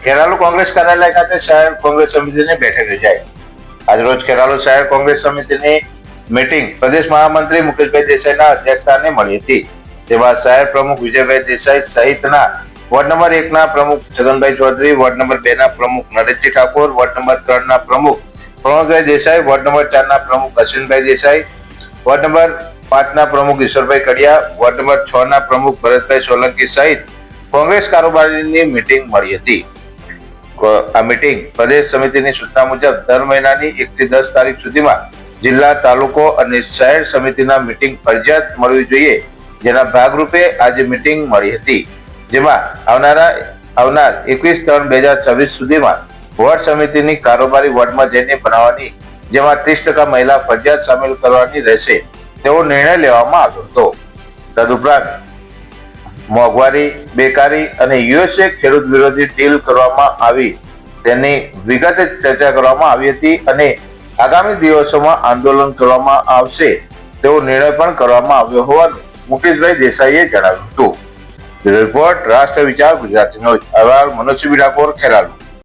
ખેરાલુ કોંગ્રેસ કાર્યાલય ખાતે શહેર કોંગ્રેસ સમિતિની બેઠક યોજાઈ. આજરોજ ખેરાલુ શહેર કોંગ્રેસ સમિતિની મીટિંગ પ્રદેશ મહામંત્રી મુકેશભાઈ દેસાઈના અધ્યક્ષસ્થાને મળી હતી. જેમાં શહેર પ્રમુખ વિજયભાઈ દેસાઈ સહિતના વોર્ડ નંબર 1 ના પ્રમુખ છગનભાઈ ચૌધરી, વોર્ડ નંબર 2 ના પ્રમુખ નરેશજી ઠાકોર, વોર્ડ નંબર 3 ના પ્રમુખ પ્રમોદભાઈ દેસાઈ, વોર્ડ નંબર 4 ના પ્રમુખ અશ્વિનભાઈ દેસાઈ, વોર્ડ નંબર 5 ના પ્રમુખ ઈશ્વરભાઈ કડિયા, વોર્ડ નંબર 6 ના પ્રમુખ ભરતભાઈ સોલંકી સહિત કોંગ્રેસ કારોબારીની મીટિંગ મળી હતી. આ મીટિંગ પ્રદેશ સમિતિની સૂચના મુજબ દર મહિનાની 1 થી 10 તારીખ સુધીમાં જિલ્લા, તાલુકો અને શહેર સમિતિના મીટિંગ ફરજિયાત મળવી જોઈએ, જેના ભાગરૂપે આજે મીટિંગ મળી હતી. જેમાં આવનાર 21/3/2026 સુધીમાં વોર્ડ સમિતિની કારોબારી વોર્ડમાં જઈને બનાવવાની, જેમાં 30% મહિલા ફરજિયાત સામેલ કરવાની રહેશે તેવો નિર્ણય લેવામાં આવ્યો હતો. તદુપરાંત મોંઘવારી, બેકારી અને યુએસએ ખેડૂત વિરોધી ડીલ કરવામાં આવી તેની વિગતે ચર્ચા કરવામાં આવી હતી અને આગામી દિવસોમાં આંદોલન કરવામાં આવશે તેવો નિર્ણય પણ કરવામાં આવ્યો હોવાનું મુકેશભાઈ દેસાઈએ જણાવ્યું હતું. રિપોર્ટ રાષ્ટ્ર વિચાર ગુજરાતી ન્યૂઝ. અહેવાલ મનોજસિંહ ઠાકોર, ખેરાલુ.